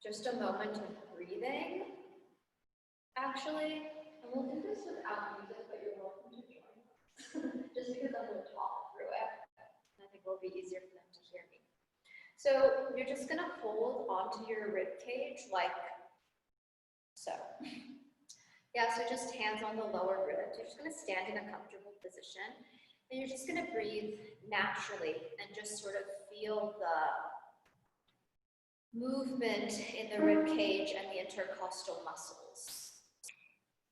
just a moment of breathing, actually. And we'll do this without music, but you're welcome to join us. Just because I'm going to talk through it. And I think it will be easier for them to hear me. So you're just going to hold onto your rib cage like so. Yeah, so just hands on the lower ribs. You're just going to stand in a comfortable position. And you're just going to breathe naturally and just sort of feel the movement in the rib cage and the intercostal muscles.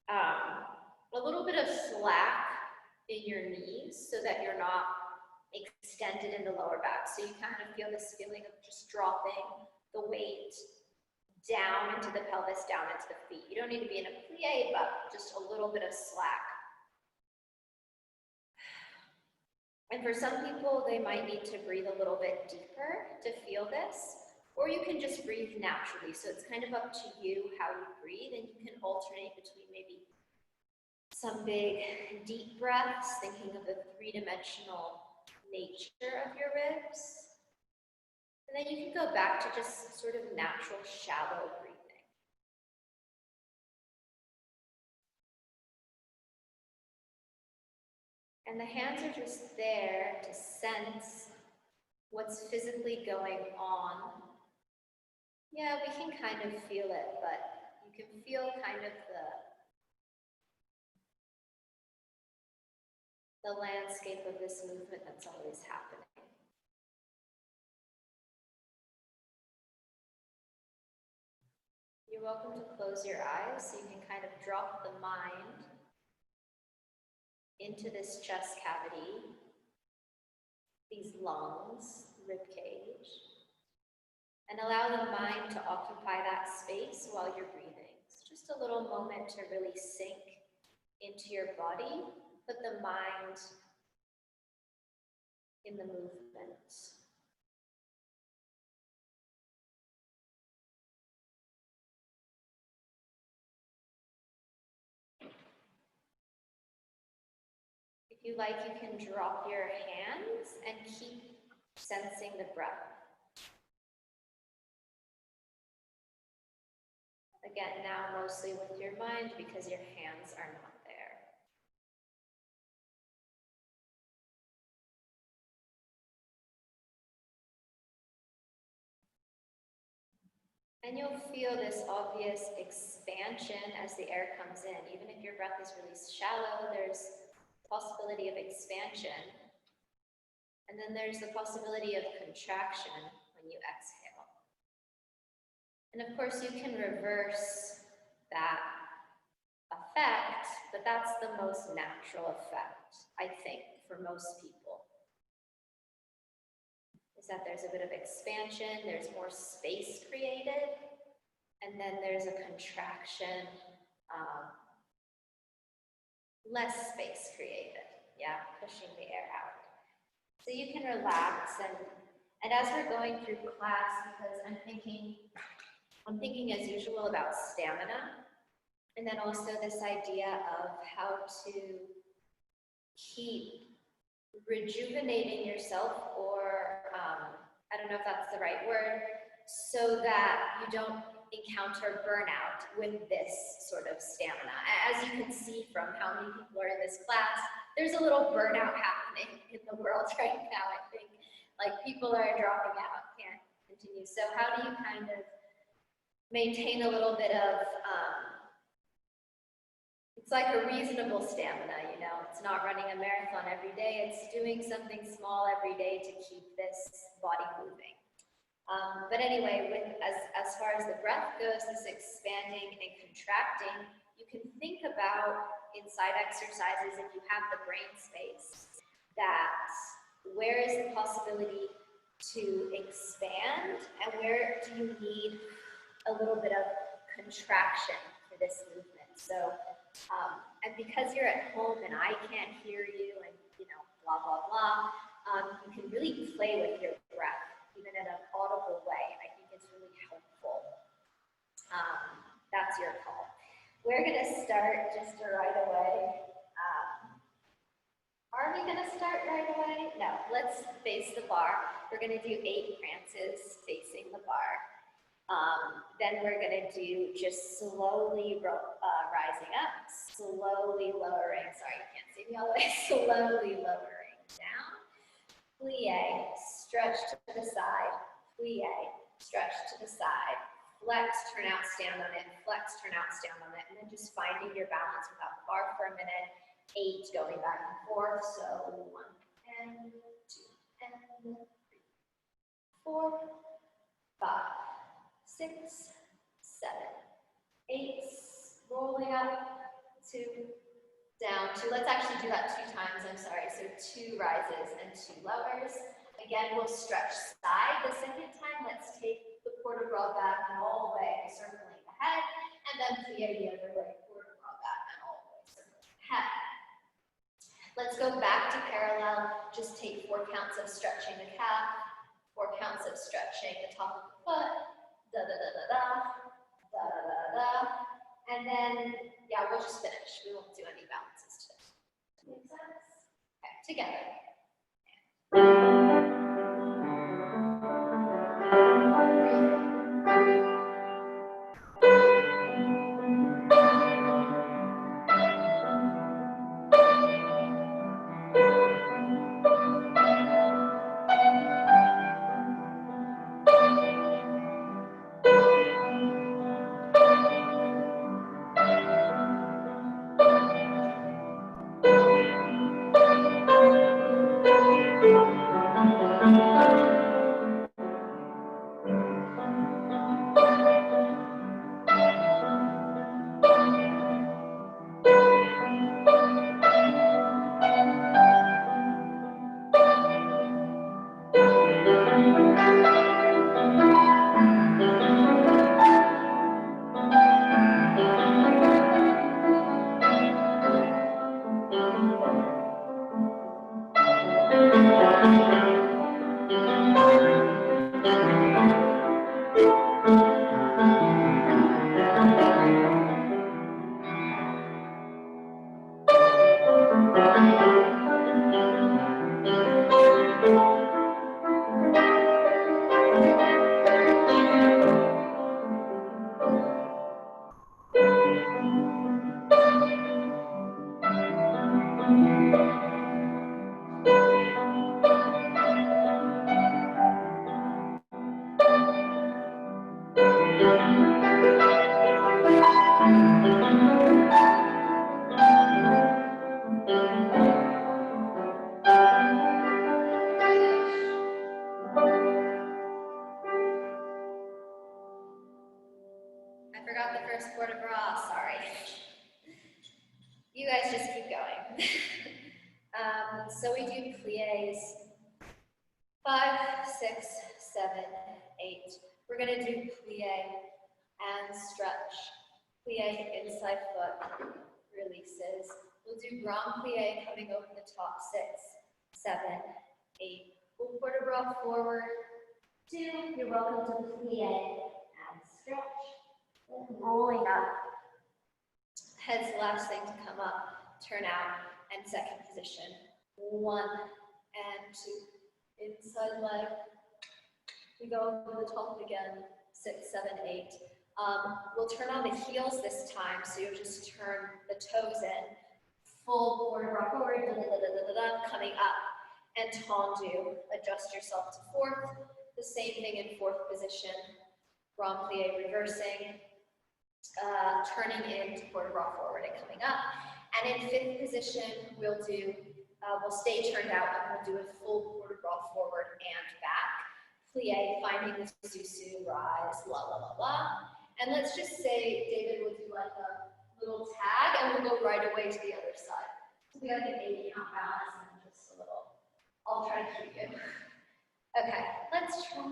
A little bit of slack in your knees so that you're not extended in the lower back. So you kind of feel this feeling of just dropping the weight down into the pelvis, down into the feet. You don't need to be in a plie, but just a little bit of slack. And for some people, they might need to breathe a little bit deeper to feel this, or you can just breathe naturally. So it's kind of up to you how you breathe, and you can alternate between maybe some big deep breaths, thinking of the three-dimensional nature of your ribs. And then you can go back to just sort of natural, shallow breathing. And the hands are just there to sense what's physically going on. Yeah, we can kind of feel it, but you can feel kind of the landscape of this movement that's always happening. You're welcome to close your eyes so you can kind of drop the mind into this chest cavity, these lungs, rib cage, and allow the mind to occupy that space while you're breathing. It's just a little moment to really sink into your body, put the mind in the movement. If you like, you can drop your hands and keep sensing the breath. Again, now mostly with your mind because your hands are not there. And you'll feel this obvious expansion as the air comes in. Even if your breath is really shallow, there's the possibility of expansion. And then there's the possibility of contraction when you exhale. And of course, you can reverse that effect, but that's the most natural effect, I think, for most people. Is that there's a bit of expansion, there's more space created, and then there's a contraction, less space created, yeah, pushing the air out. So you can relax, and as we're going through class, because I'm thinking as usual about stamina, and then also this idea of how to keep rejuvenating yourself, or I don't know if that's the right word, so that you don't encounter burnout with this sort of stamina. As you can see from how many people are in this class, there's a little burnout happening in the world right now, I think. Like, people are dropping out, can't continue. So how do you kind of maintain a little bit of, it's like a reasonable stamina, you know? It's not running a marathon every day, it's doing something small every day to keep this body moving. But anyway, as far as the breath goes, this expanding and contracting, you can think about inside exercises, if you have the brain space, that where is the possibility to expand and where do you need a little bit of contraction for this movement. So, and because you're at home and I can't hear you and, you know, blah, blah, blah, you can really play with your breath, even in an audible way. I think it's really helpful. That's your call. We're going to start just right away. Are we going to start right away? No, let's face the bar. We're going to do 8 prances facing the bar. Then we're gonna do just slowly rising up, slowly lowering, sorry, you can't see me all the way, slowly lowering down, plie, stretch to the side, plie, stretch to the side, flex, turn out, stand on it, flex, turn out, stand on it, and then just finding your balance without the bar for a minute, 8, going back and forth, so 1 and 2 and 3, 4, 5, 6, 7, 8, rolling up, 2, down, 2. Let's actually do that 2 times, I'm sorry. So 2 rises and 2 lowers. Again, we'll stretch side. The second time, let's take the port de bras back and all the way, circling the head, and then plie the other way, port de bras back and all the way, circling the head. Let's go back to parallel. Just take 4 counts of stretching the calf, 4 counts of stretching the top of the foot, da da da da da, da da da da, and then, yeah, we'll just finish. We won't do any balances today. Make sense? Okay, together. Port de bras, sorry. You guys just keep going. So we do plies, 5, 6, 7, 8. We're going to do plie and stretch. Plie inside foot, releases. We'll do grand plie coming over the top, 6, 7, 8. We'll port de bras forward, 2. You're welcome to plie and stretch. Rolling up. Head's the last thing to come up, turn out, and second position. 1 and 2. Inside leg. We go over the top again. 6, 7, 8. We'll turn on the heels this time, so you'll just turn the toes in. Full port de bras forward, da, da, da, da, da, da, coming up. And tendu. Adjust yourself to 4th. The same thing in 4th position. Grand plie reversing. Turning in to port de bras forward and coming up. And in 5th position, we'll stay turned out and we'll do a full port de bras forward and back. Plie, finding the susu, rise, la la la la. And let's just say David will do like a little tag and we'll go right away to the other side. So we gotta get 8 count balance and just a little, I'll try to keep you. Okay, let's try.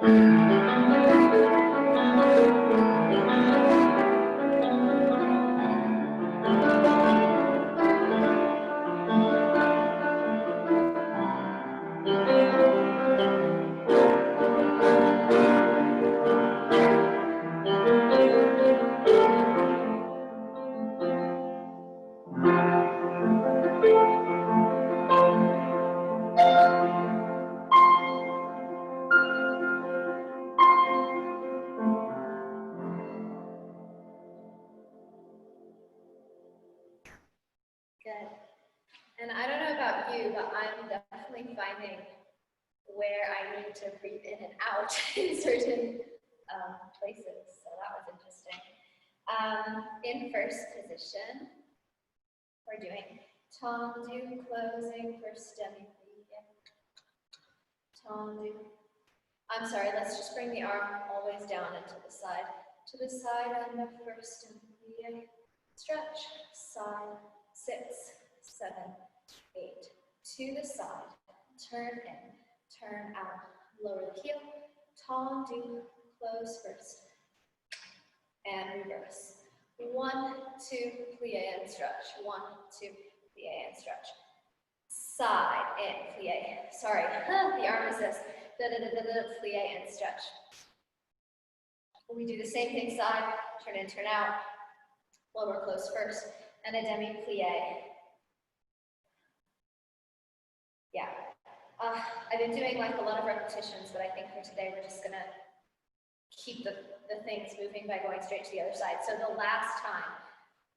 Good. And I don't know about you, but I'm definitely finding where I need to breathe in and out in certain places. So that was interesting. In first position, we're doing tendu closing first demi-plie. Tendu. I'm sorry, let's just bring the arm always down and to the side. To the side on the first demi-plie. Stretch, side, 6, 7, 8. To the side, turn in, turn out, lower the heel, tendu, close first, and reverse. 1, 2, plie and stretch. 1, 2, plie and stretch. Side and plie. Sorry, the arm resists. Plie and stretch. We do the same thing side, turn in, turn out, lower close first, and a demi-plie. Yeah. I've been doing like a lot of repetitions, but I think for today we're just gonna keep the things moving by going straight to the other side. So the last time,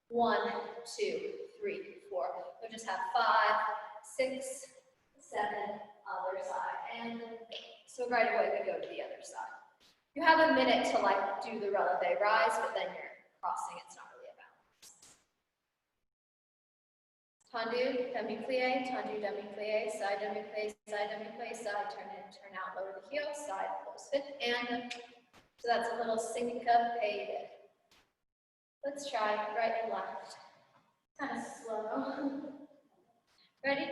1, 2, 3, 4. We'll just have 5, 6, 7, other side. And so right away we go to the other side. You have a minute to like do the releve rise, but then you're crossing, it's not really a balance. Tendu, demi-plie, tendu, demi-plie, side demi-plie, side demi-plie, side, turn in, turn out, lower the heel, side, close fifth, and so that's a little syncopated. Let's try right and left. Kind of slow. Ready?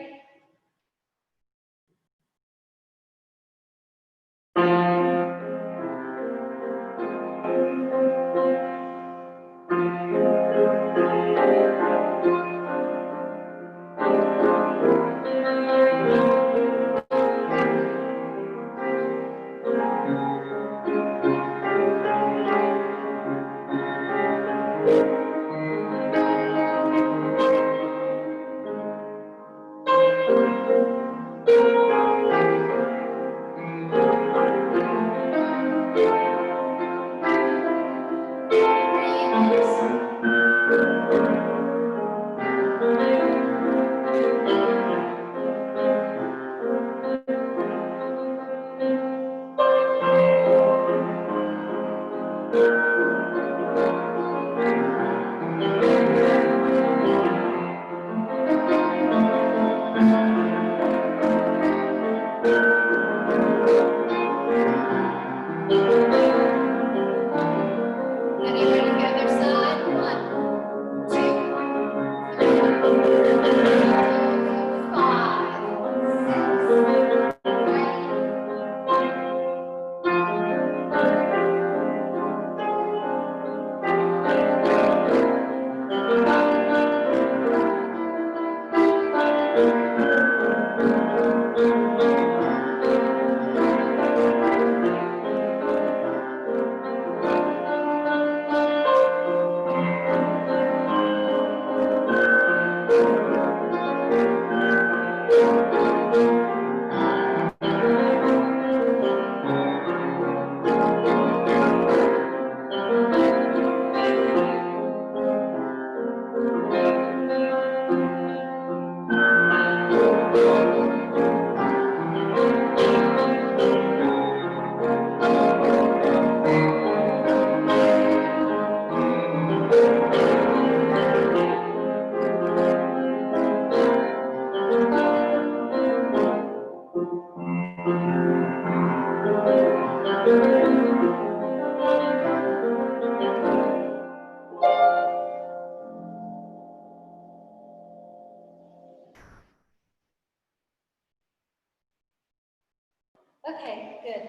Okay, good.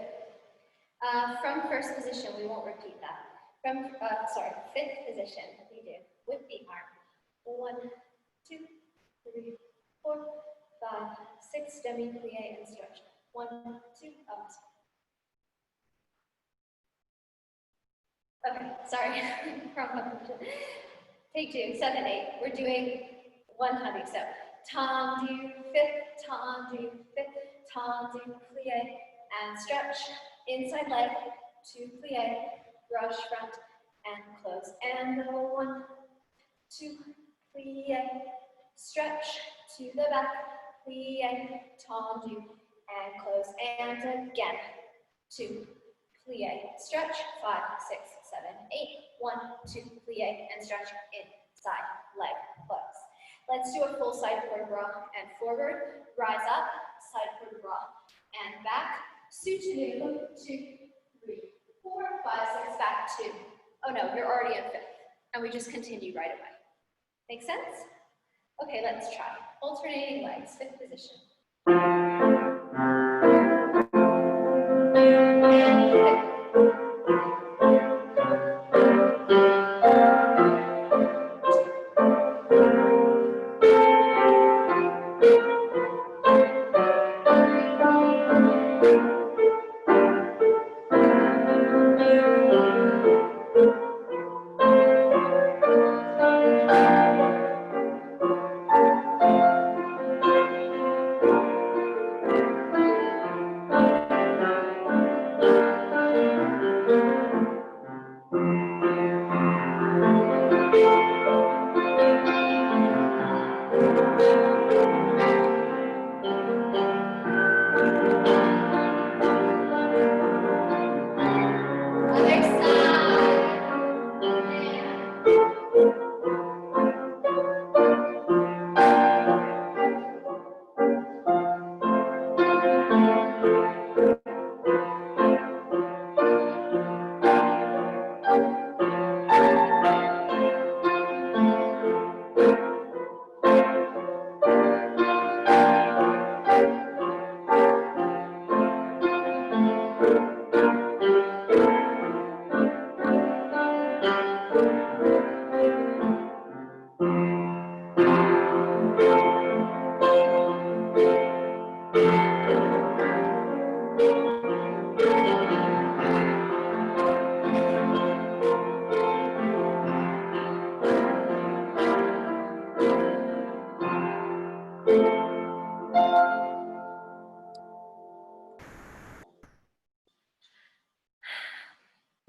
From first position, we won't repeat that. From, sorry, fifth position, we do with the arm. 1, 2, 3, 4, 5, 6, demi plie and stretch. 1, 2, up. Okay, sorry, wrong position. Take 2, 7, 8. We're doing 100. So, tendu, fifth, tendu, fifth, tendu, plie, and stretch. Inside leg, 2 plie, brush front, and close. And 1, 2, plie, stretch to the back, plie, tendu, and close. And again, 2, plie, stretch, 5, 6, 7, 8. 1, 2, plie, and stretch inside leg, close. Let's do a full side port bras and forward, rise up, side port bras and back. Soutenu, 2, 3, 4, 5, 6, back 2. Oh no, you're already at fifth. And we just continue right away. Make sense? Okay, let's try. Alternating legs, fifth position.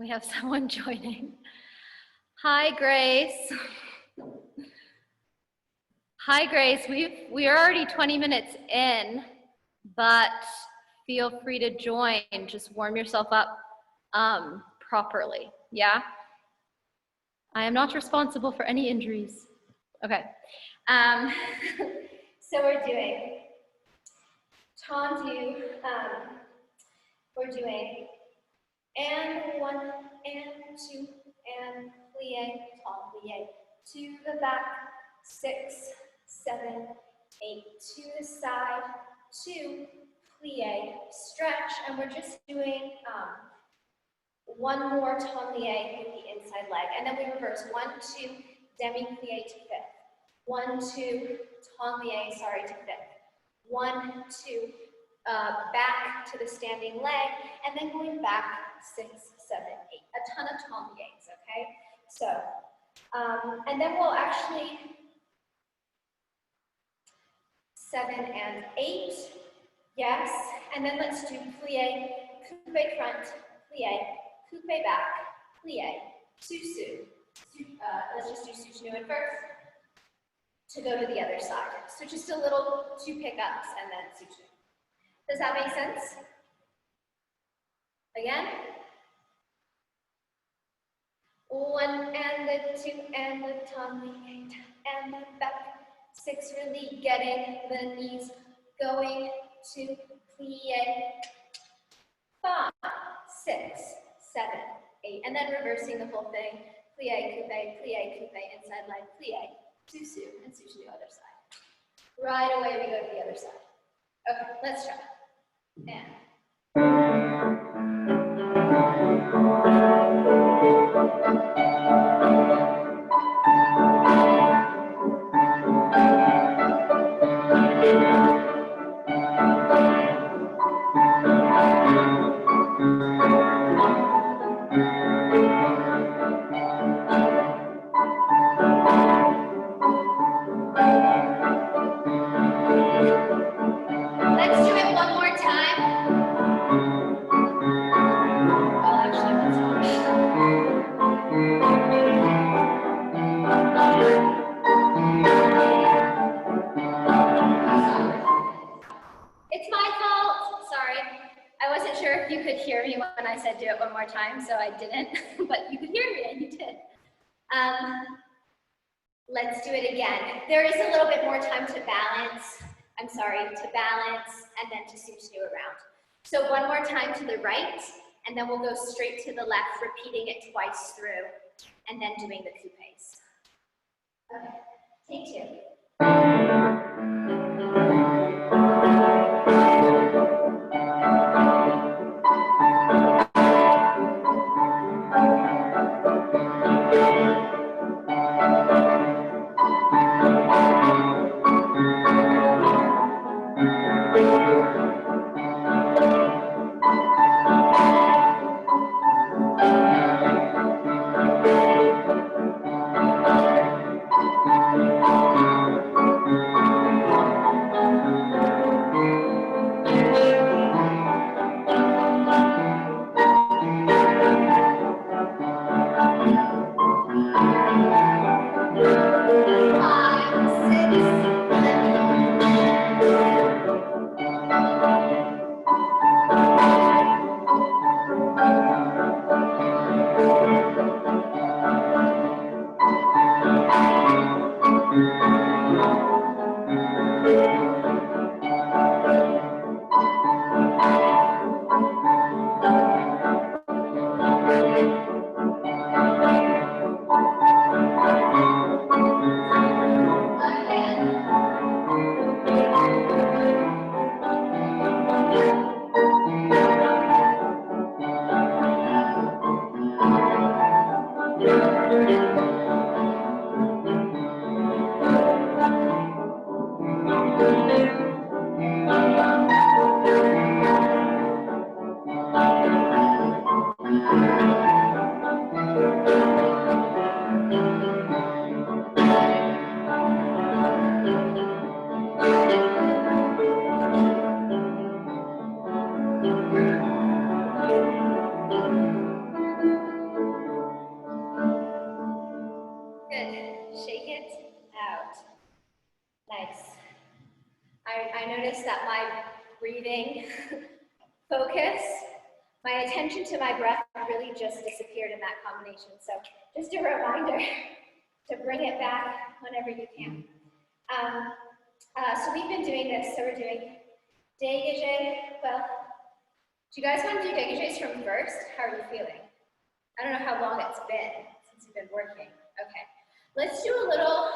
We have someone joining. Hi, Grace. Hi, Grace. We are already 20 minutes in, but feel free to join. Just warm yourself up properly, yeah? I am not responsible for any injuries. Okay. So we're doing tendu, we're doing and 1, and 2, and plie, plie, to the back, 6, 7, 8, to the side, 2, plie, stretch, and we're just doing 1 more tendu with the inside leg, and then we reverse 1, 2, demi plie to fifth, 1, 2, tendu, sorry, to fifth, 1, 2, back to the standing leg, and then going back 6, 7, 8. A ton of tendus, okay? So, and then we'll actually 7 and 8, yes, and then let's do plie, coupe front, plie, coupe back, plie, sous-sus. Let's just do soutenu at first to go to the other side. So just a little 2 pickups and then soutenu. Does that make sense? Again? 1 and the 2 and the tendu and the back. 6, really getting the knees going to plie. 5, 6, 7, 8, and then reversing the whole thing. Plie, coupe, inside leg, plie, sous-sus, and soutenu other side. Right away we go to the other side. Okay, let's try. And Let's do it one more time. Well, actually, let's stop. It's my fault. Sorry. I wasn't sure if you could hear me when I said do it one more time, so I didn't, but you could hear me and you did. Let's do it again. There is a little bit more time to balance. I'm sorry, to balance and then to snoo around. So one more time to the right, and then we'll go straight to the left, repeating it twice through, and then doing the coupes. Okay, take two. I noticed that my breathing focus, my attention to my breath really just disappeared in that combination. So just a reminder to bring it back whenever you can. So we've been doing this. So we're doing dégagé. Well, do you guys want to do dégagés from first? How are you feeling? I don't know how long it's been since you've been working. Okay. Let's do a little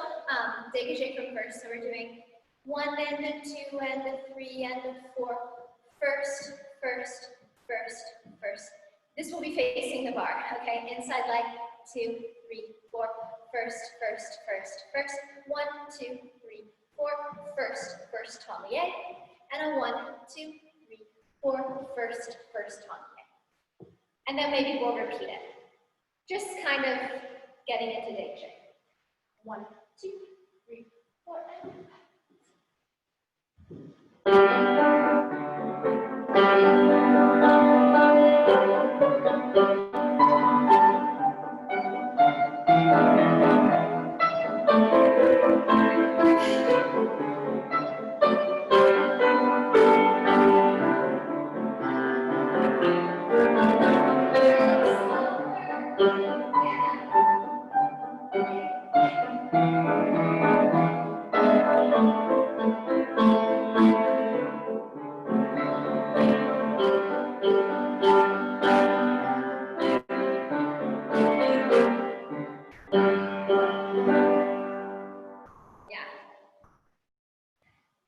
dégagé from first. So we're doing 1 and 2 and 3 and 4. First, first, first, first. This will be facing the bar, okay? Inside leg, 2, 3, 4. First, first, first, first. 1, 2, 3, 4. First, first tournier. And a 1, 2, 3, 4. First, first tournier. And then maybe we'll repeat it. Just kind of getting into dégagé. 1, 2, 3, 4.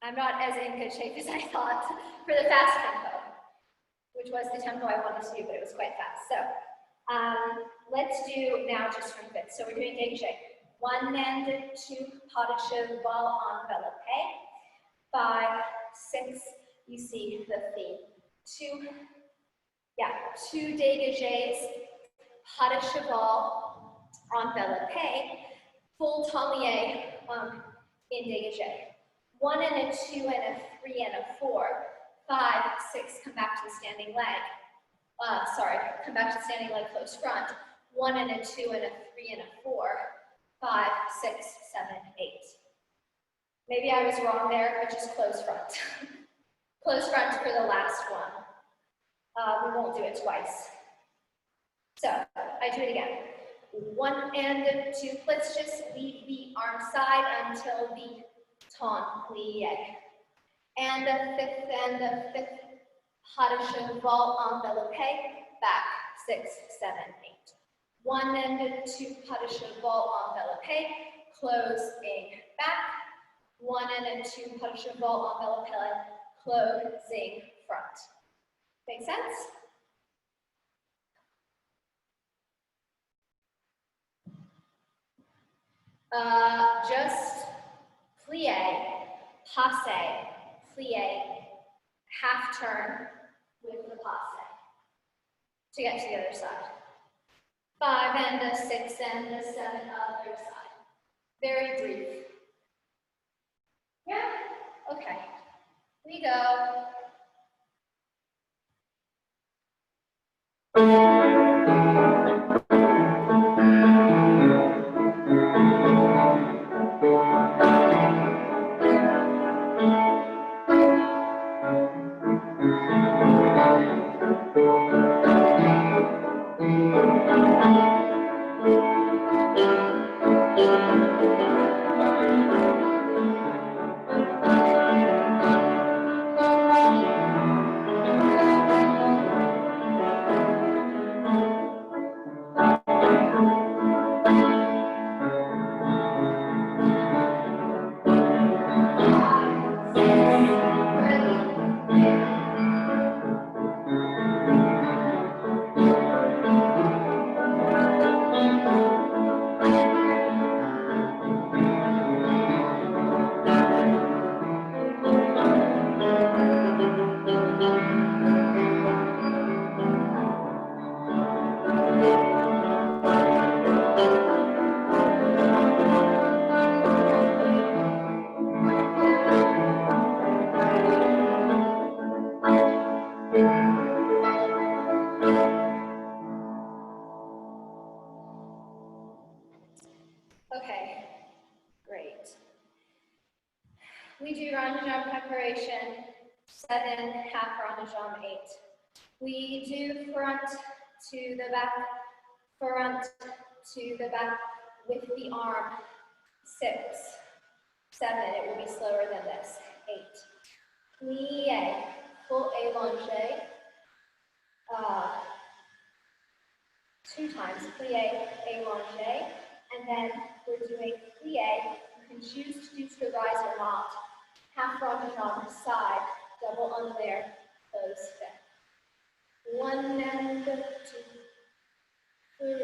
I'm not as in good shape as I thought for the fast tempo, which was the tempo I wanted to do, but it was quite fast. So let's do now just from fifth. So we're doing dégagé. 1 and 2, pas de cheval enveloppé. 5, 6, you see the theme. 2, Yeah, 2 dégagés, pas de cheval, enveloppé, full tamier in dégagé. 1 and a 2 and a 3 and a 4, 5, 6, come back to the standing leg. Come back to the standing leg, close front. 1 and a 2 and a 3 and a 4, 5, 6, 7, 8. Maybe I was wrong there, but just close front. Close front for the last one. We won't do it twice. So, I do it again. 1 and 2, let's just leave the arm side until the ton plie. And a 5th, pas de cheval enveloppé, back, 6, 7, 8. 1 and 2, pas de cheval enveloppé, closing back. 1 and a 2, pas de cheval enveloppé, closing front. Make sense? Just plie, passe, plie, half turn with the passe to get to the other side. 5 and a 6 and a 7, other side. Very brief. Yeah? Okay. We go. Okay, great. We do rond de jambe preparation, 7, half rond de jambe, 8. We do front to the back with the arm, 6, 7, it will be slower than this, 8. Plie, full allongé, 2 times, plie, allongé, and then we're doing plie. You can choose to do to the rise or not. Half rond de jambe side, double on there, close fit. 1 and 2, 3,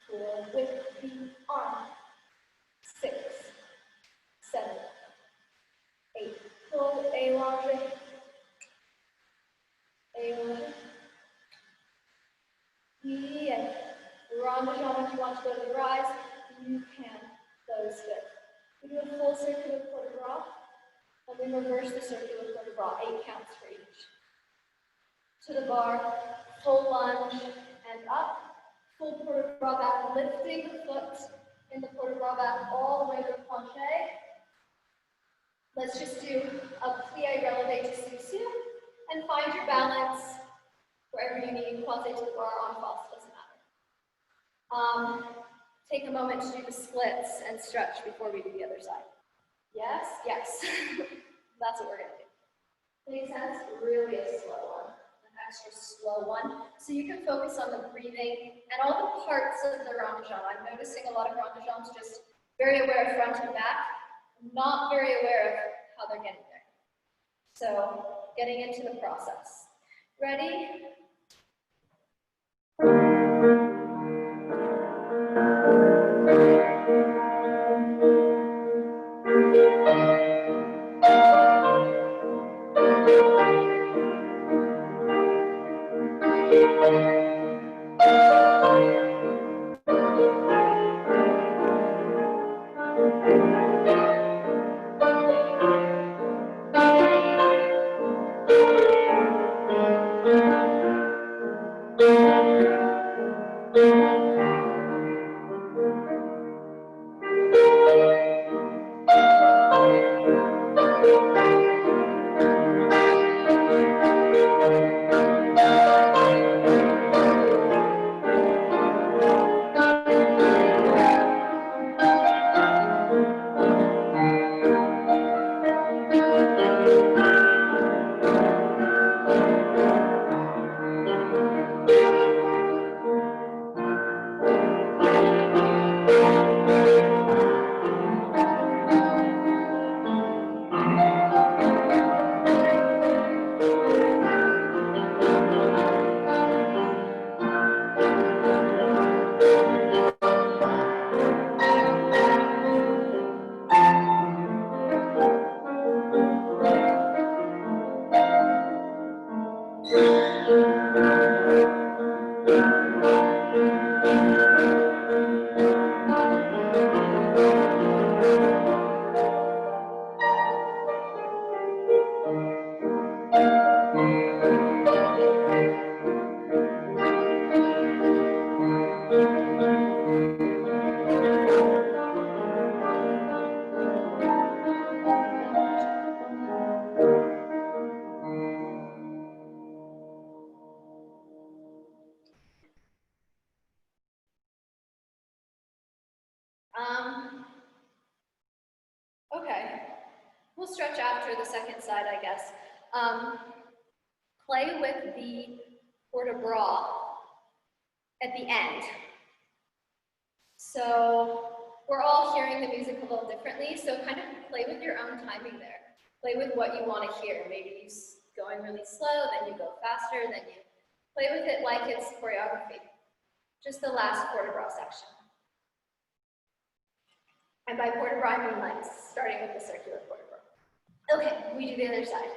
4, with the arm, 6, 7, 8, full allongé, allongé. Yeah. Rond de jambe, if you want to go to the rise, you can close it. We do a full circular port de bras, and we reverse the circular port de bras, 8 counts for each. To the bar, full lunge and up, full port de bras back, lifting the foot in the port de bras back all the way to the planche. Let's just do a plie releve to sous and find your balance wherever you need, croisé to the bar, en face, doesn't matter. Take a moment to do the splits and stretch before we do the other side. Yes? Yes. That's what we're going to do. Makes sense? Really a slow one, an extra slow one. So you can focus on the breathing and all the parts of the rond de jambe. I'm noticing a lot of rond de jambes just very aware of front and back, not very aware of how they're getting there. So getting into the process. Ready? Okay, we'll stretch after the second side, I guess. Play with the port de bras at the end. So we're all hearing the music a little differently, so kind of play with your own timing there. Play with what you want to hear. Maybe you going really slow, then you go faster, then you play with it like it's choreography. Just the last port de bras section. And by port de bras, I mean like starting with the circular port de bras. Okay, we do the other side.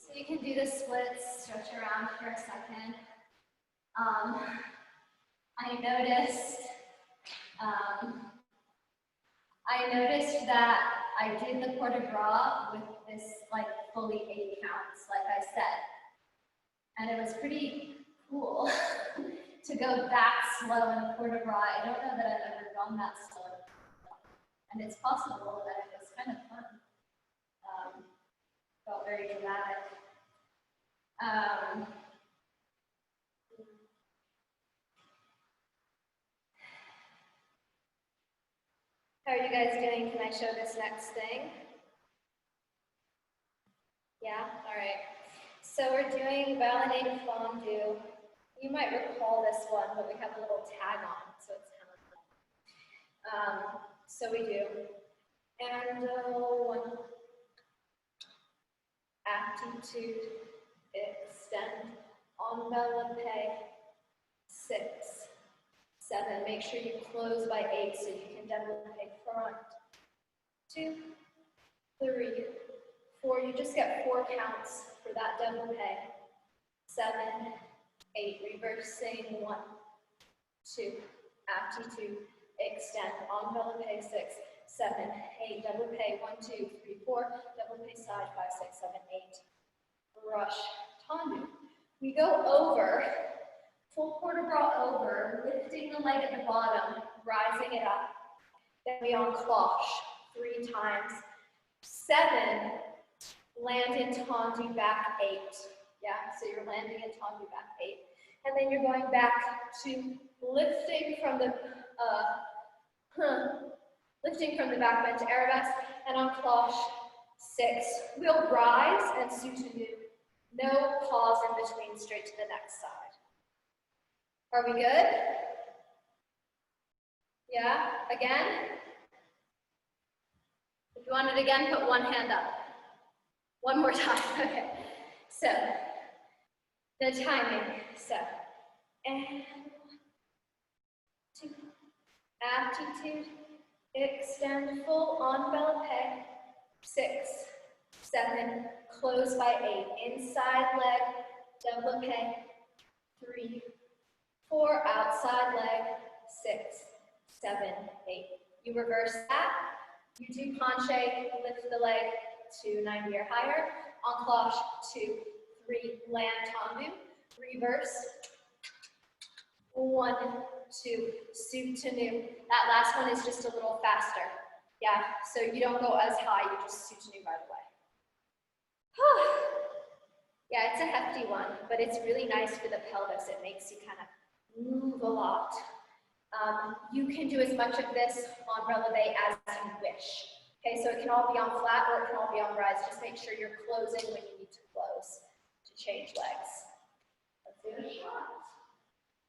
So you can do the splits, stretch around for a second. I noticed that I did the port de bras with this like fully 8 counts, like I said. And it was pretty cool to go that slow in the port de bras. I don't know that I've ever gone that slow. And it's possible that it was kind of fun. Felt very dramatic. How are you guys doing? Can I show this next thing? Yeah? All right. So we're doing ballet de fondue. You might recall this one, but we have a little tag on it, so it's kind of so we do. And 1, attitude, extend, envelope, 6, 7. Make sure you close by 8 so you can développé front. 2, 3, 4. You just get 4 counts for that développé. 7, 8. Reversing 1, 2. Attitude, extend, envelope, 6, 7, 8. Développé 1, 2, 3, 4. Développé side 5, 6, 7, 8. Brush, tendu. We go over, full port de bras over, lifting the leg at the bottom, rising it up. Then we encloche 3 times. 7, land in tendu, back 8. Yeah, so you're landing in tendu, back 8. And then you're going back to lifting from the back bend to arabesque and encloche 6. We'll rise and soutenu. No pause in between, straight to the next side. Are we good? Yeah, again? If you want it again, put one hand up. One more time, okay. So, the timing, so, and 1, 2, attitude, extend, full envelope, 6, 7, close by 8, inside leg, développé, 3, 4, outside leg, 6, 7, 8. You reverse that, you do penché, lift the leg to 90 or higher, encloche, 2, 3, land tendu, reverse, 1, 2, soutenu. That last one is just a little faster. Yeah, so you don't go as high, you just soutenu right away. Yeah, it's a hefty one, but it's really nice for the pelvis. It makes you kind of move a lot. You can do as much of this on releve as you wish. Okay, so it can all be on flat or it can all be on rise. Just make sure you're closing when you need to close to change legs. Let's do a shot.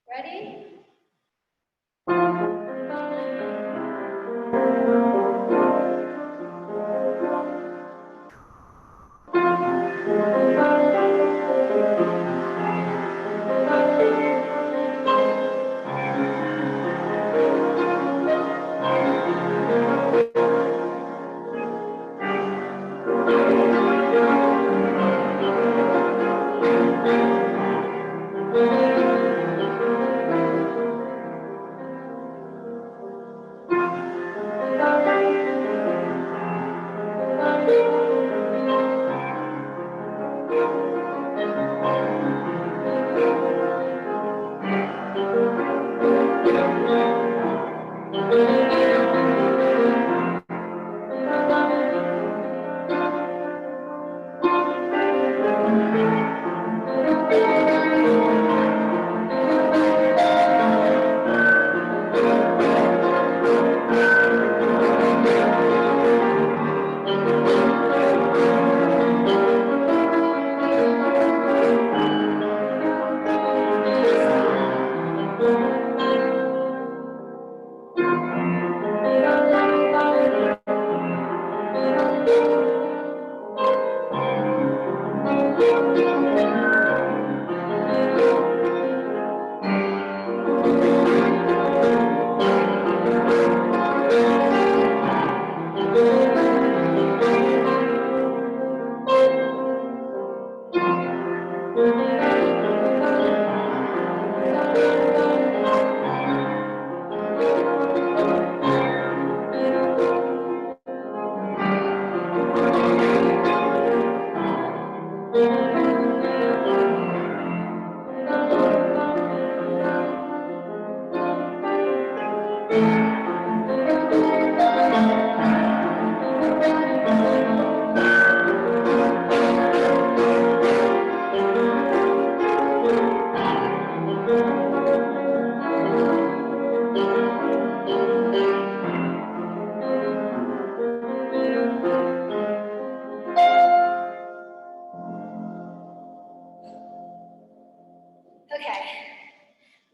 Ready?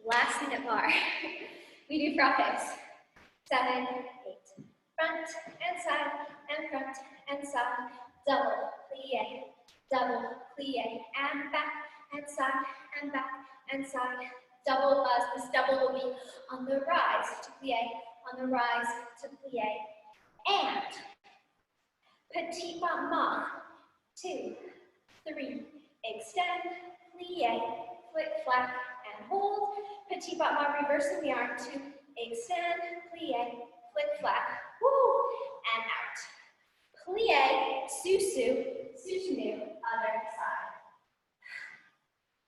Last minute bar. We do frappes. 7, 8. Front and side and front and side. Double plie, and back and side and back and side. Double, this double will be on the rise to plie, on the rise to plie. And petit pas ma. 2, 3. Extend, plie, flick, flap, and hold. Petit pas ma, reversing the arm. 2, extend, plie, flick, flap, woo, and out. Plie, susu, susunu, other side.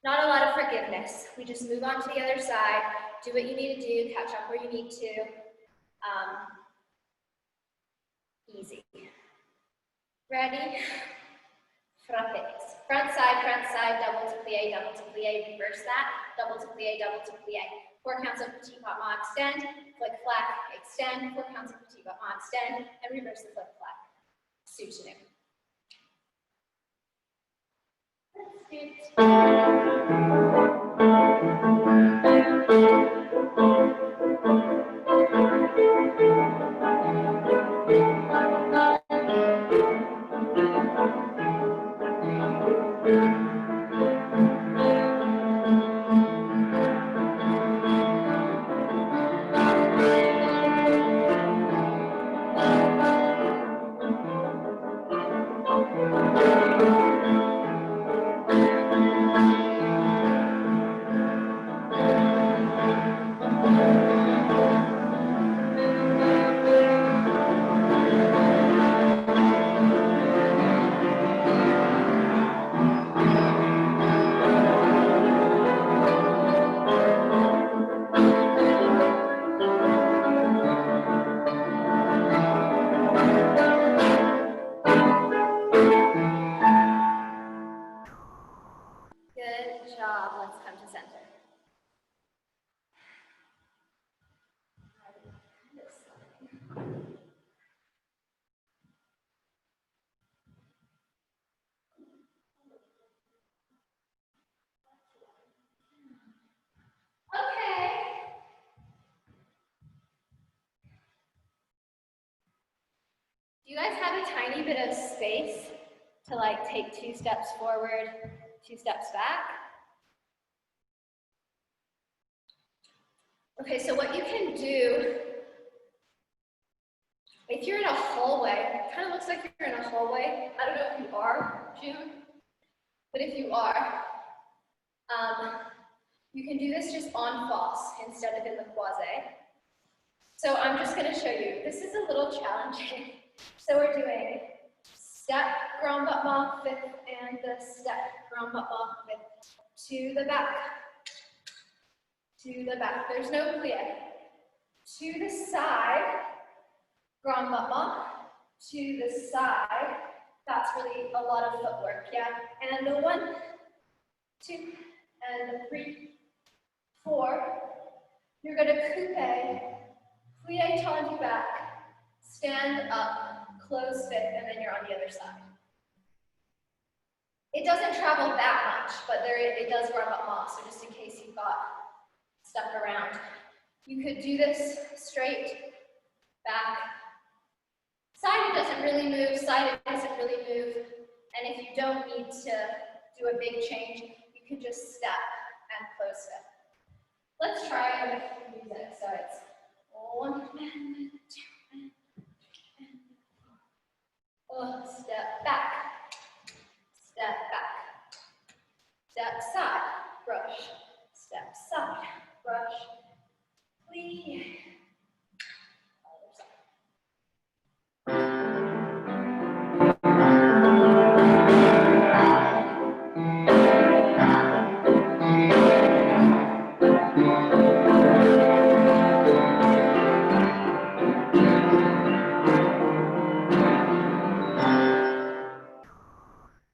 Not a lot of forgiveness. We just move on to the other side, do what you need to do, catch up where you need to. Easy. Ready? Frappes. Front side, double to plie, reverse that, double to plie, 4 counts of petit pas ma, extend, flick, flap, extend, 4 counts of petit pas ma, extend, and reverse the flick, flap. Susunu. Let's do it. Good job. Let's come to center. Okay. Do you guys have a tiny bit of space to like take 2 steps forward, 2 steps back? Okay, so what you can do, if you're in a hallway, it kind of looks like you're in a hallway. I don't know if you are, June, but if you are, you can do this just en face instead of in the croisé. So I'm just going to show you. This is a little challenging. So we're doing step, grand battement, fifth, and the step, grand battement, fifth, to the back. To the back. There's no plie. To the side, grand battement. To the side. That's really a lot of footwork, yeah? And the 1, 2, and the 3, 4. You're going to coupe, plie tendu back, stand up, close fifth, and then you're on the other side. It doesn't travel that much, but it does run up moss, so just in case you got stuck around. You could do this straight, back. Side it doesn't really move, side it doesn't really move, and if you don't need to do a big change, you can just step and close fifth. Let's try it with music, so it's 1 and 2 and 4. Step back, step side, brush, step side, brush, plie. Other side.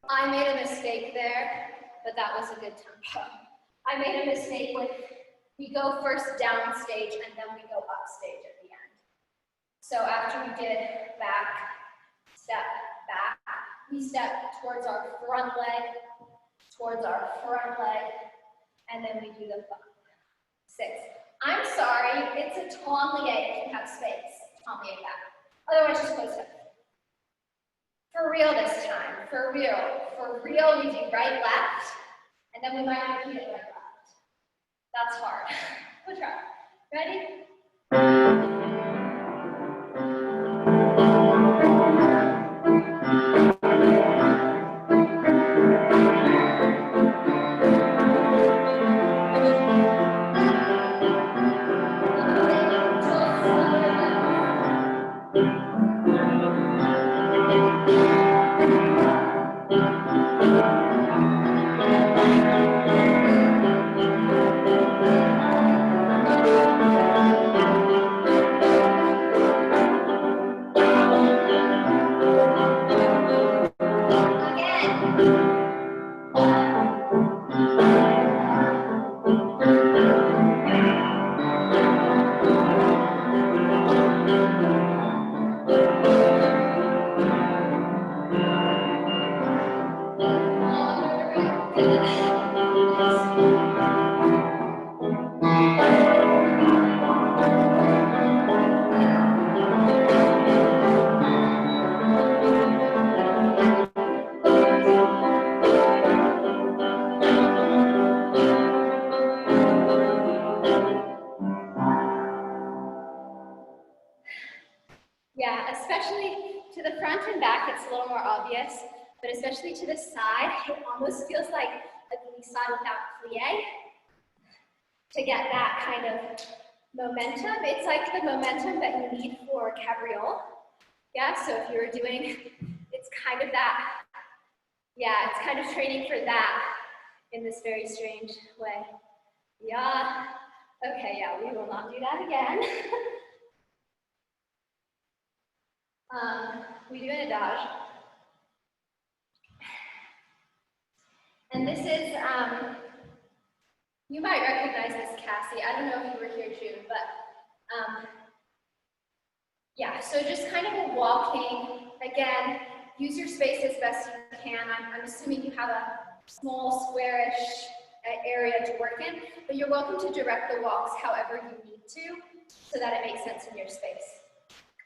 I made a mistake there, but that was a good tempo. I made a mistake with, we go first down stage and then we go up stage at the end. So after we did back, we step towards our front leg, and then we do the bump. 6. I'm sorry, it's a tourniquet if you have space. Tourniquet back. Otherwise, just close it. For real this time, for real, we do right, left, and then we might repeat it right, left. That's hard. We'll try. Ready? Yeah, especially to the front and back, it's a little more obvious, but especially to the side, it almost feels like a glissade without plie. To get that kind of momentum, it's like the momentum that you need for cabriole. Yeah, so if you're doing, it's kind of that, yeah, it's kind of training for that in this very strange way. Yeah, okay, yeah, we will not do that again. We do an adage. And this is, you might recognize this, Cassie. I don't know if you were here, June, but yeah, so just kind of a walking. Again, use your space as best you can. I'm assuming you have a small squarish area to work in, but you're welcome to direct the walks however you need to so that it makes sense in your space.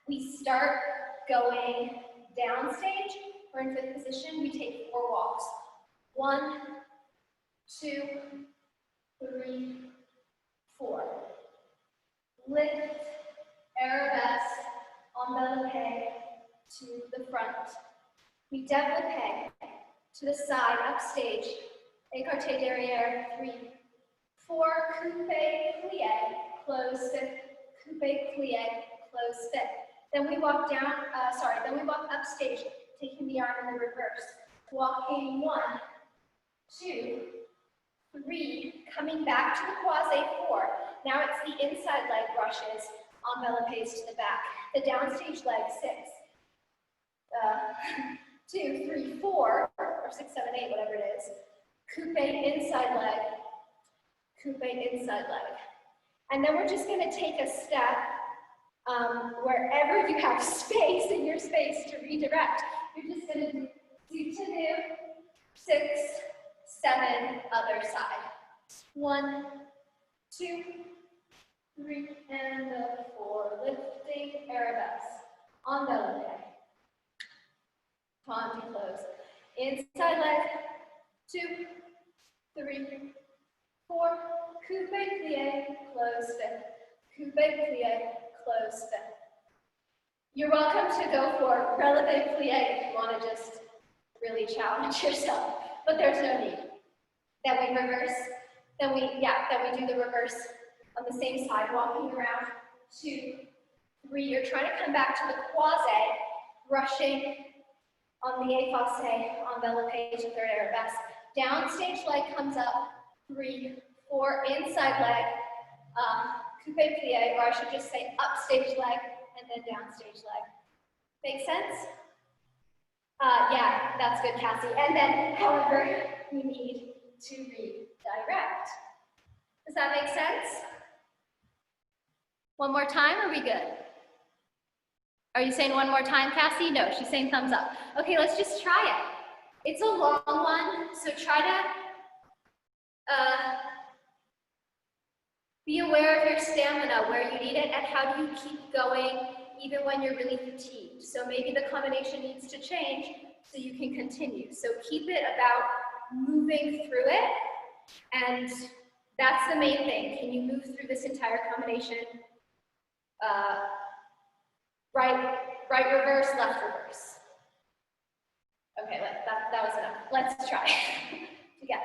We start going downstage. We're in 5th position. We take 4 walks. 1, 2, 3, 4. Lift, arabesque, enveloppe to the front. We développe to the side, upstage. Écarté derrière, 3, 4. Coupé, plié, close 5th. Coupé, plié, close 5th. Then we walk down, then we walk upstage, taking the arm in the reverse. Walking 1, 2, 3, coming back to the croisé 4. Now it's the inside leg brushes, enveloppes to the back. The downstage leg 6. 2, 3, 4, or 6, 7, 8, whatever it is. Coupe inside leg, coupe inside leg. And then we're just going to take a step wherever you have space in your space to redirect. You're just going to do 2 to do, 6, 7, other side. 1, 2, 3, and 4. Lifting, arabesque, enveloppe. Time to close. Inside leg, 2, 3, 4. Coupe, plie, close 5th. Coupe, plie, close 5th. You're welcome to go for releve plie if you want to just really challenge yourself, but there's no need. Then we reverse, then we do the reverse on the same side, walking around 2, 3. You're trying to come back to the croisé, rushing on the effacé, enveloppe to 3rd arabesque. Downstage leg comes up, 3, 4, inside leg, coupe plie, or I should just say upstage leg, and then downstage leg. Make sense? Yeah, that's good, Cassie. And then, however, you need to redirect. Does that make sense? One more time, are we good? Are you saying one more time, Cassie? No, she's saying thumbs up. Okay, let's just try it. It's a long one, so try to Be aware of your stamina, where you need it, and how do you keep going even when you're really fatigued. So maybe the combination needs to change so you can continue. So keep it about moving through it, and that's the main thing. Can you move through this entire combination? Right reverse, left reverse. Okay, that was enough. Let's try together.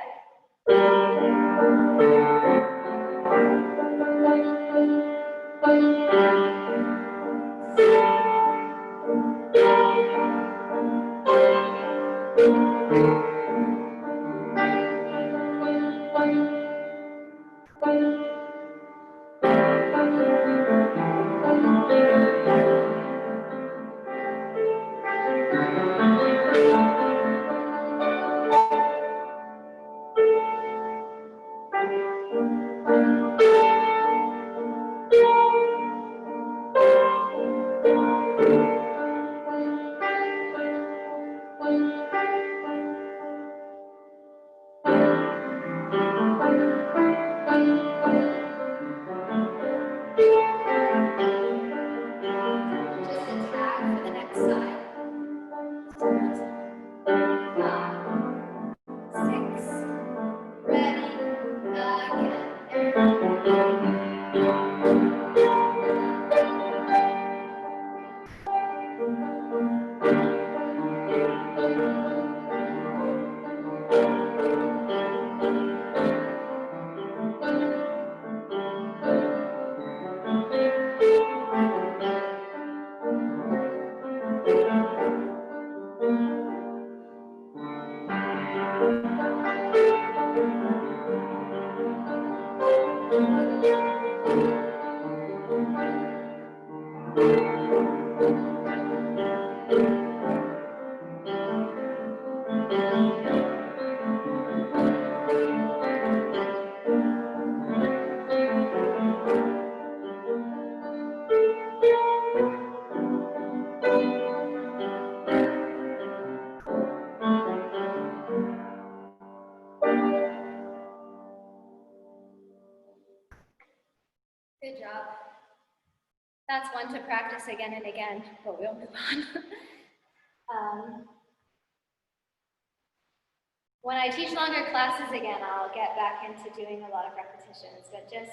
Good job. That's one to practice again and again, but we'll move on. When I teach longer classes again, I'll get back into doing a lot of repetitions, but just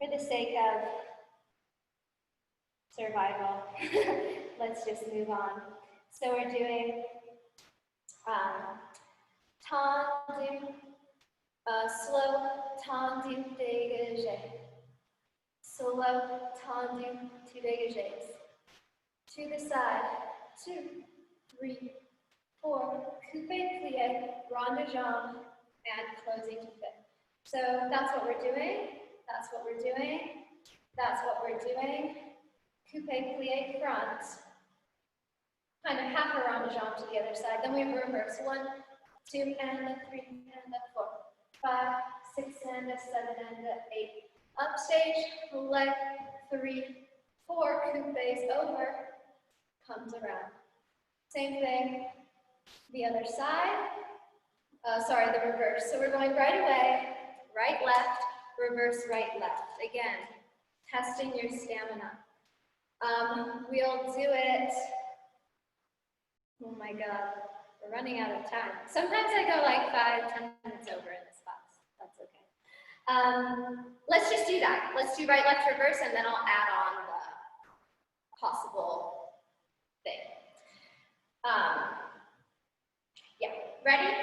for the sake of survival, let's just move on. So we're doing tendu, slow tendu dégagé. Slow tendu to dégagés. To the side, 2, 3, 4, coupe plie, rond de jambe, and closing to fit. So that's what we're doing. That's what we're doing. That's what we're doing. Coupe plie front. Kind of half a rond de jambe to the other side. Then we reverse. 1, 2, and a 3, and a 4, 5, 6, and a 7, and a 8. Upstage, leg, 3, 4, coupes over, comes around. Same thing, the other side. Sorry, the reverse. So we're going right away, right, left, reverse, right, left. Again, testing your stamina. We'll do it. Oh my God, we're running out of time. Sometimes I go like 5, 10 minutes over in this class. That's okay. Let's just do that. Let's do right, left, reverse, and then I'll add on the possible thing. Yeah, ready?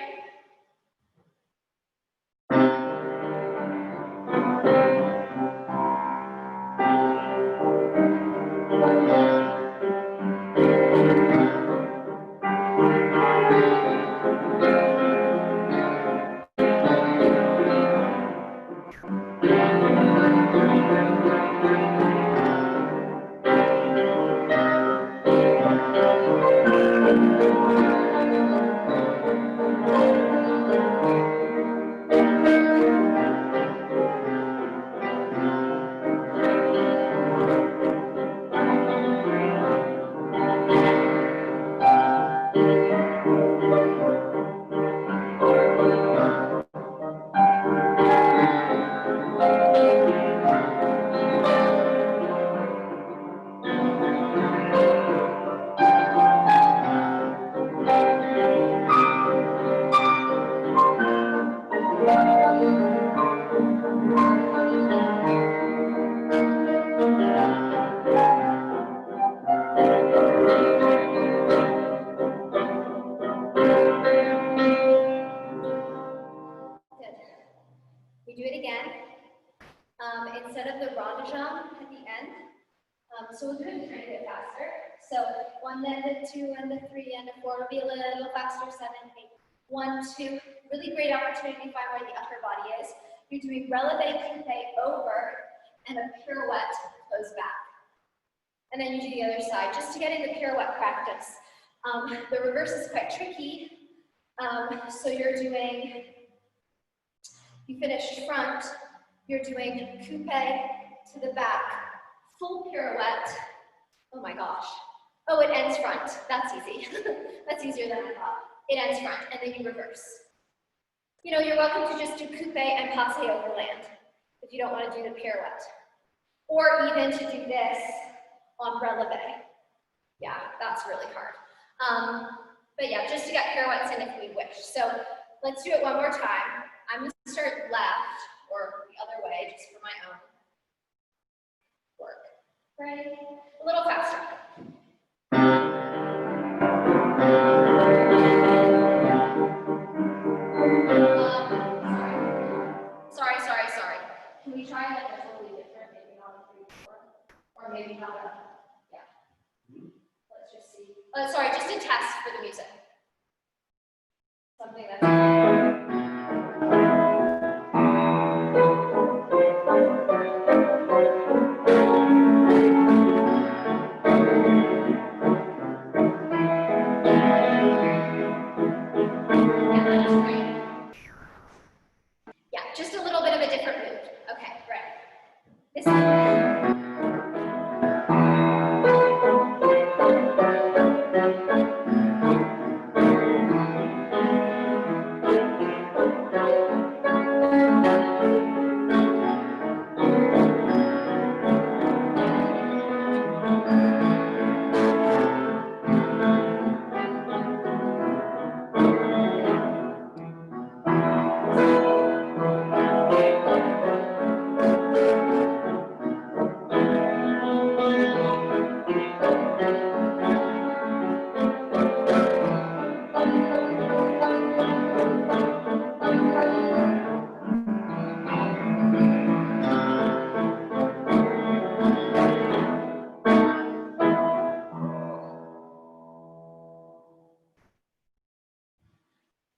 instead of the rond de jambe at the end. So we'll do it trying to get faster. So 1 and a 2 and a 3 and a 4 will be a little faster, 7, 8. 1, 2, really great opportunity to find where the upper body is. You're doing releve coupe over and a pirouette close back. And then you do the other side, just to get in the pirouette practice. The reverse is quite tricky. So you're doing, you finished front, you're doing coupe to the back, full pirouette. Oh my gosh. Oh, it ends front. That's easy. That's easier than I thought. It ends front, and then you reverse. You know, you're welcome to just do coupe and passe overland if you don't want to do the pirouette. Or even to do this on releve. Yeah, that's really hard. But yeah, just to get pirouettes in if we wish. So let's do it one more time. I'm going to start left or the other way, just for my own work. Ready? A little faster. Sorry. Can we try like a totally different, maybe not a 3, 4, or maybe not a, yeah. Let's just see. Sorry, just a test for the music. Something that's just a little bit of a different mood. Okay, right. This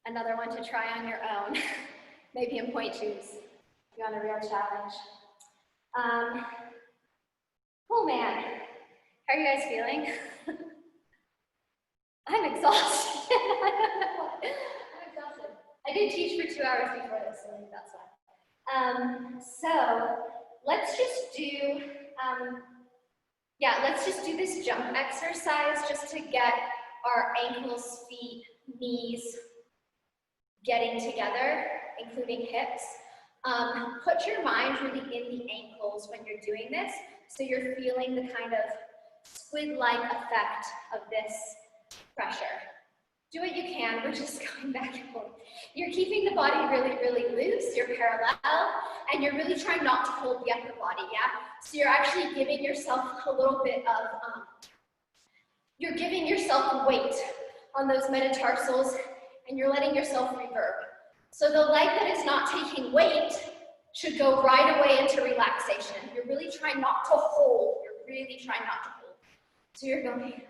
another one to try on your own, maybe in point shoes, if you want a real challenge. Oh man, how are you guys feeling? I'm exhausted. I don't know why. I'm exhausted. I did teach for 2 hours before this, so maybe that's why. So let's just do, let's just do this jump exercise just to get our ankles, feet, knees getting together, including hips. Put your mind really in the ankles when you're doing this, so you're feeling the kind of squid-like effect of this pressure. Do what you can, we're just going back and forth. You're keeping the body really, really loose, you're parallel, and you're really trying not to hold the upper body, yeah? So you're actually giving yourself a little bit of, you're giving yourself weight on those metatarsals, and you're letting yourself reverb. So the leg that is not taking weight should go right away into relaxation. You're really trying not to hold. You're really trying not to hold. So you're going,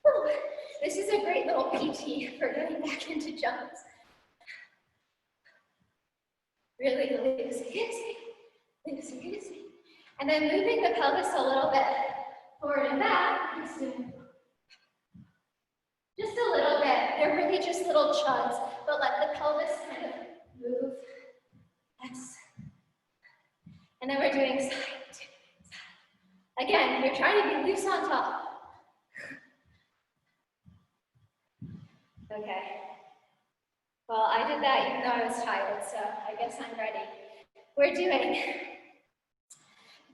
whew. This is a great little PT for getting back into jumps. Really loosey. And then moving the pelvis a little bit forward and back. Just a little bit. They're really just little chugs, but let the pelvis kind of move. Yes. And then we're doing side to side. Again, you're trying to be loose on top. Okay. Well, I did that even though I was tired, so I guess I'm ready. We're doing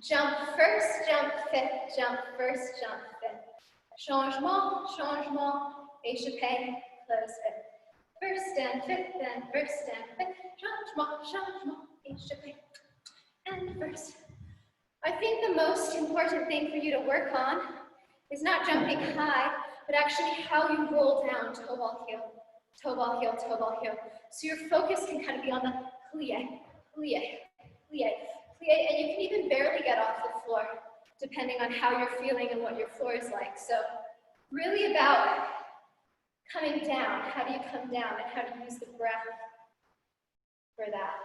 jump first, jump fifth, jump first, jump fifth. Changement, changement, échappé, close fifth. First and fifth, and first and fifth. Changement, changement, échappé, and first. I think the most important thing for you to work on is not jumping high, but actually how you roll down toe ball heel, toe ball heel, toe ball heel. So your focus can kind of be on the plie, plie, plie. plie, and you can even barely get off the floor, depending on how you're feeling and what your floor is like. So really about coming down. How do you come down, and how do you use the breath for that?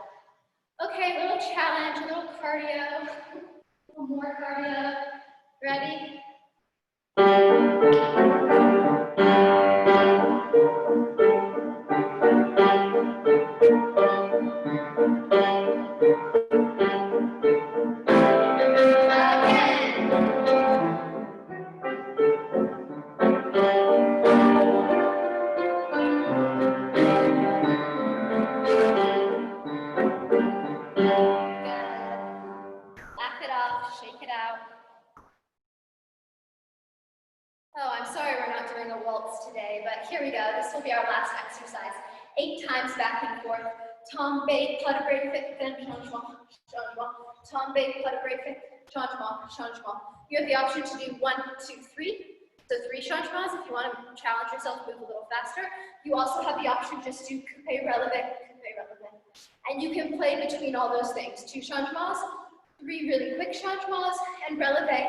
Okay, a little challenge, a little cardio, a little more cardio. Ready? Shake it out. Oh, I'm sorry we're not doing a waltz today, but here we go. This will be our last exercise. 8 times back and forth. Tombe, pas de break, fit, then changement, changement. Tombe, pas de break, fit, changement, changement. You have the option to do 1, 2, 3. So 3 changements if you want to challenge yourself, move a little faster. You also have the option just to coupe, releve, coupe, releve. And you can play between all those things. 2 changements, 3 really quick changements, and releve,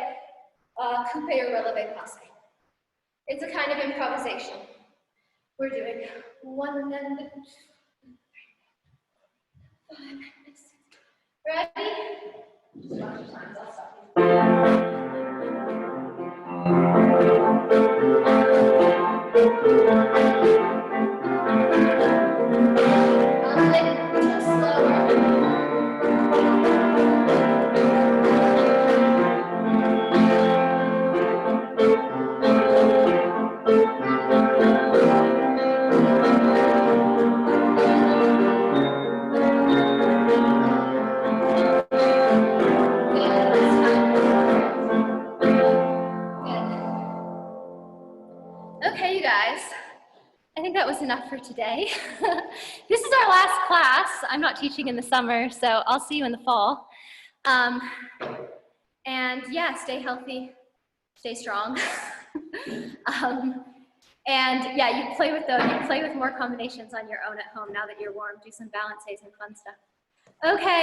coupe or releve passe. It's a kind of improvisation. We're doing 1 and 2, 3, 5, 6. Ready? Just watch your times, I'll stop you. Okay, you guys, I think that was enough for today. This is our last class. I'm not teaching in the summer, so I'll see you in the fall. And yeah, stay healthy, stay strong. And yeah, you play with those, you play with more combinations on your own at home now that you're warm. Do some balances and fun stuff. Okay.